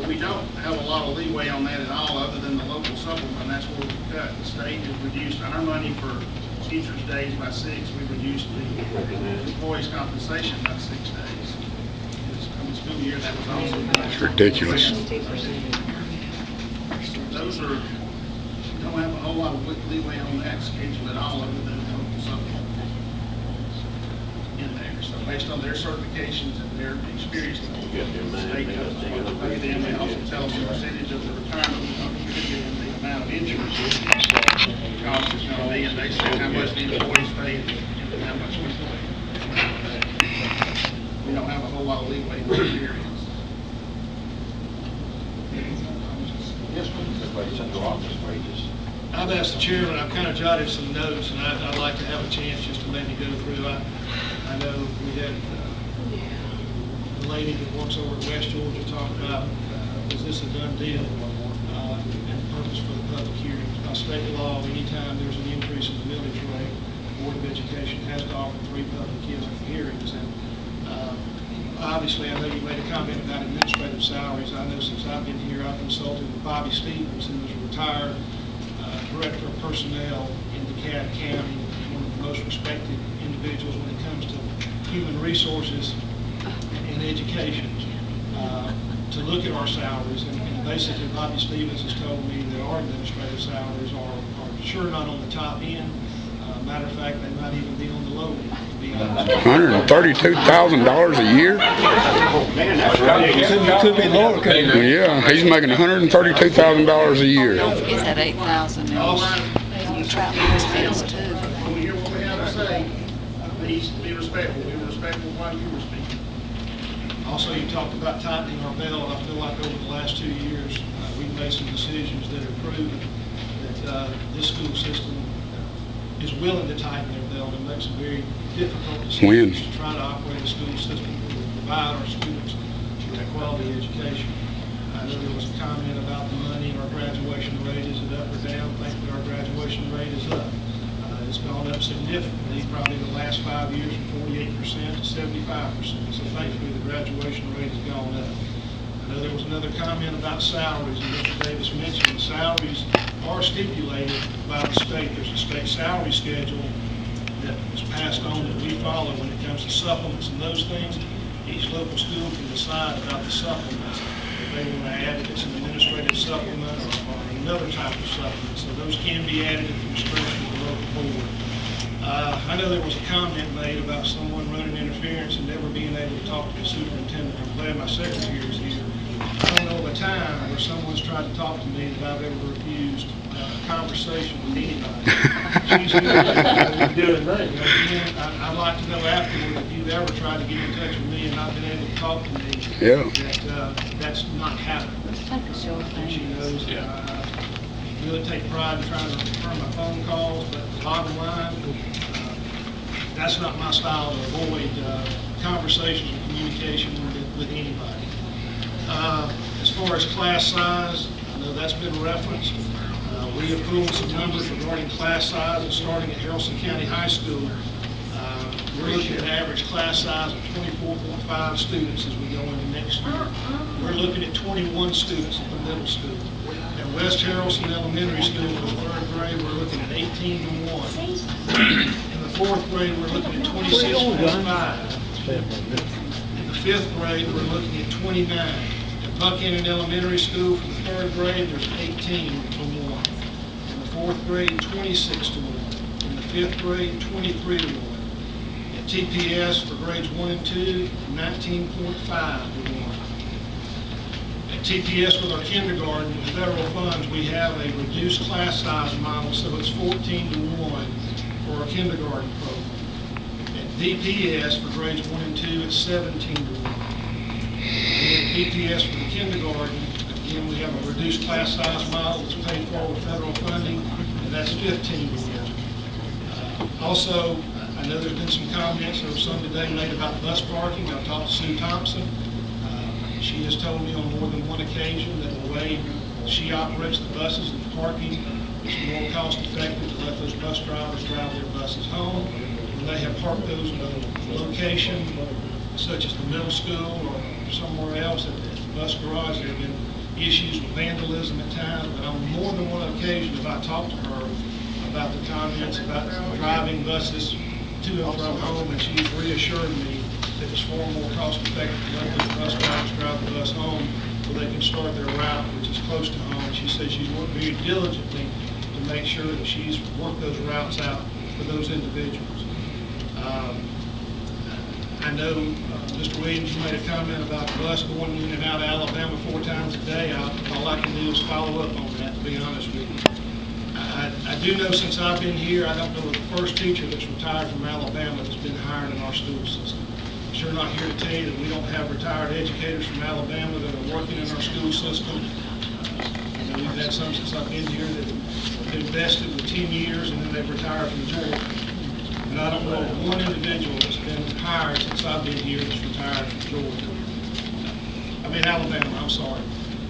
We don't have a lot of leeway on that at all, other than the local supplement. That's where we cut. The state has reduced our money for teachers' days by 6. We reduced the employees' compensation by 6 days. This coming school year, that was also done. It's ridiculous. Those are, don't have a whole lot of leeway on that schedule at all, other than the local supplement in there. So based on their certifications and their experience, the state does pay them. They also tell us the percentage of the retirement contributed and the amount of insurance cost is going to be, and they say how much the employees pay and how much we pay. We don't have a whole lot of leeway in those areas. I've asked the chairman, I've kind of jotted some notes, and I'd like to have a chance just to maybe go through. I know we had a lady that works over at West Georgia talk about, is this a done deal, and purpose for the public hearings. By state law, anytime there's an increase in the millage rate, the Board of Education has to offer 3 public hearings. And obviously, I know you made a comment about administrative salaries. I know since I've been here, I've consulted with Bobby Stevens, who is a retired Director of Personnel in DeKalb County, one of the most respected individuals when it comes to human resources and education, to look at our salaries. And basically, Bobby Stevens has told me that our administrative salaries are sure not on the top end. Matter of fact, they might even be on the low end, to be honest. $132,000 a year? Could be lower. Yeah, he's making $132,000 a year. Don't forget that 8,000 in travel expense too. When we hear what we have to say, please be respectful. Be respectful while you were speaking. Also, you talked about tightening our belt. I feel like over the last 2 years, we've made some decisions that have proven that this school system is willing to tighten their belt and make some very difficult decisions to try to operate a school system that will provide our students with a quality education. I know there was a comment about the money in our graduation rate. Is it up or down? Thankfully, our graduation rate is up. It's gone up significantly, probably in the last 5 years, from 48% to 75%. So thankfully, the graduation rate has gone up. I know there was another comment about salaries, and Mr. Davis mentioned salaries are stipulated by the state. There's a state salary schedule that was passed on that we follow when it comes to supplements and those things. Each local school can decide about the supplements. If they want to add it, it's an administrative supplement or another type of supplement. So those can be added at the discretion of the local board. I know there was a comment made about someone running interference and never being able to talk to the superintendent. I'm glad my secretary is here. I don't know of a time where someone's tried to talk to me that I've ever refused a conversation with anybody. I'd like to know afterward if you've ever tried to get in touch with me and not been able to talk to me. Yeah. That's not happened. She knows I really take pride in trying to return my phone calls, but the bottom line, that's not my style to avoid conversations and communication with anybody. As far as class size, I know that's been referenced. We have pulled some numbers regarding class size, and starting at Haralson County High School, we're looking at an average class size of 24.5 students as we go into next year. We're looking at 21 students at the middle school. At West Haralson Elementary School for the 3rd grade, we're looking at 18 to 1. In the 4th grade, we're looking at 26.5. In the 5th grade, we're looking at 29. At Buchanan Elementary School for the 3rd grade, there's 18 to 1. In the 4th grade, 26 to 1. In the 5th grade, 23 to 1. At TPS for grades 1 and 2, 19.5 to 1. At TPS with our kindergarten, with federal funds, we have a reduced class size model, so it's 14 to 1 for our kindergarten program. At DPS for grades 1 and 2, it's 17 to 1. And at PPS for the kindergarten, again, we have a reduced class size model that's paid for with federal funding, and that's 15 to 1. Also, I know there's been some comments, there was some today made about bus parking. I've talked to Sue Thompson. She has told me on more than one occasion that the way she operates the buses and the parking, it's more cost effective to let those bus drivers drive their buses home. When they have parked those in a location such as the middle school or somewhere else at the bus garage, there have been issues with vandalism at times, but on more than one occasion have I talked to her about the comments about driving buses to and from home, and she's reassured me that it's far more cost effective to let those bus drivers drive the bus home so they can start their route, which is close to home. She says she's worked very diligently to make sure that she's worked those routes out for those individuals. I know, Mr. Williams, you made a comment about the bus going in and out of Alabama 4 times a day. All I can do is follow up on that, to be honest with you. I do know since I've been here, I don't know the first teacher that's retired from Alabama that's been hired in our school system. I'm sure not here to tell you that we don't have retired educators from Alabama that are working in our school system. We've had some since I've been here that have invested with 10 years and then they've retired from Georgia. And I don't know of one individual that's been hired since I've been here that's retired from Georgia. Alabama, I'm sorry.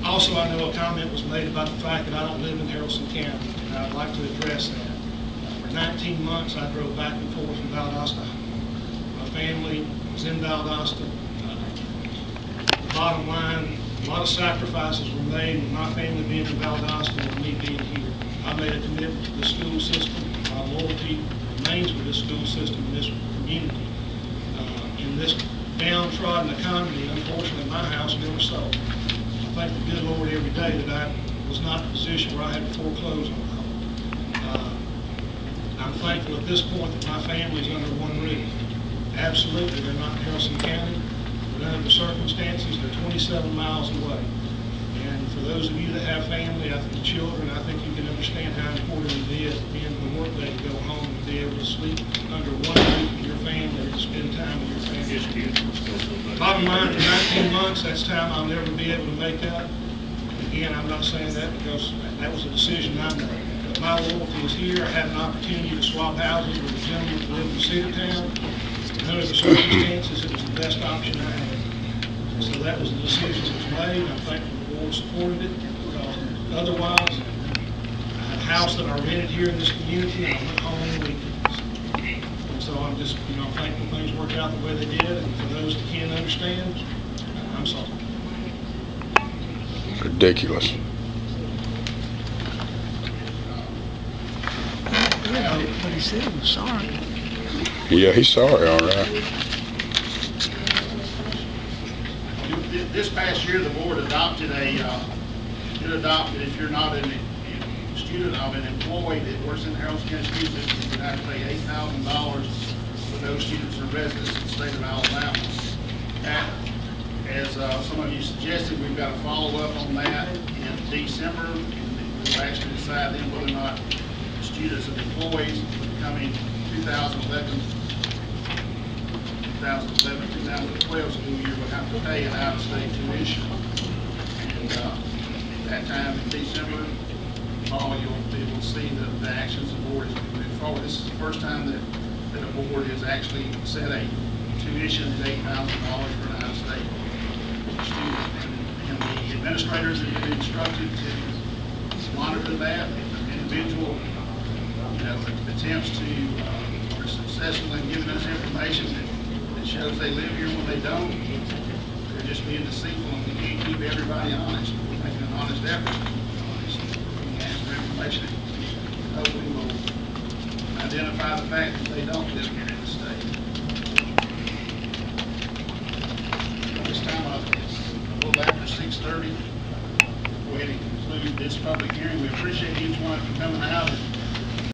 Also, I know a comment was made about the fact that I don't live in Haralson County, and I'd like to address that. For 19 months, I drove back and forth from Valdosta. My family was in Valdosta. The bottom line, a lot of sacrifices were made with my family being in Valdosta and me being here. I made a commitment to the school system. My loyalty remains with this school system and this community. In this downtrodden economy, unfortunately, my house never sold. I thank the good Lord every day that I was not in a position where I had to foreclose on my home. I'm thankful at this point that my family is under one roof. Absolutely, they're not in Haralson County, but under the circumstances, they're 27 miles away. And for those of you that have family, I think children, I think you can understand how important it is at the end of the workday to go home and be able to sleep under one roof with your family or to spend time with your family. Bottom line, for 19 months, that's time I'll never be able to make up. Again, I'm not saying that because that was a decision I made. But my loyalty is here. I had an opportunity to swap houses with a gentleman who lived in Cedartown. And under the circumstances, it was the best option I had. So that was the decision that was made. I'm thankful the board supported it because otherwise, I had a house that I rented here in this community and I went home on the weekends. And so I'm just, thankful things worked out the way they did. And for those that can't understand, I'm sorry. Ridiculous. But he said he was sorry. Yeah, he's sorry, all right. This past year, the board adopted if you're not a student of an employee that works in the Haralson County School System, you would have to pay $8,000 for those students or residents in the state of Alabama. As some of you suggested, we've got to follow up on that in December, and we'll actually decide then whether or not students and employees coming 2011, 2012 school year would have to pay an out-of-state tuition. And that time in December, you'll be able to see the actions the board is moving forward. This is the first time that a board has actually set a tuition of $8,000 for an out-of-state student. And the administrators have been instructed to monitor that. If an individual attempts to are successful in giving us information that shows they live here when they don't, they're just being deceitful, and we can't keep everybody honest. We're making an honest effort to be honest. We ask for information, hopefully we'll identify the fact that they don't live here in the state. This time, a little after 6:30, go ahead and conclude this public hearing. We appreciate each one for coming out and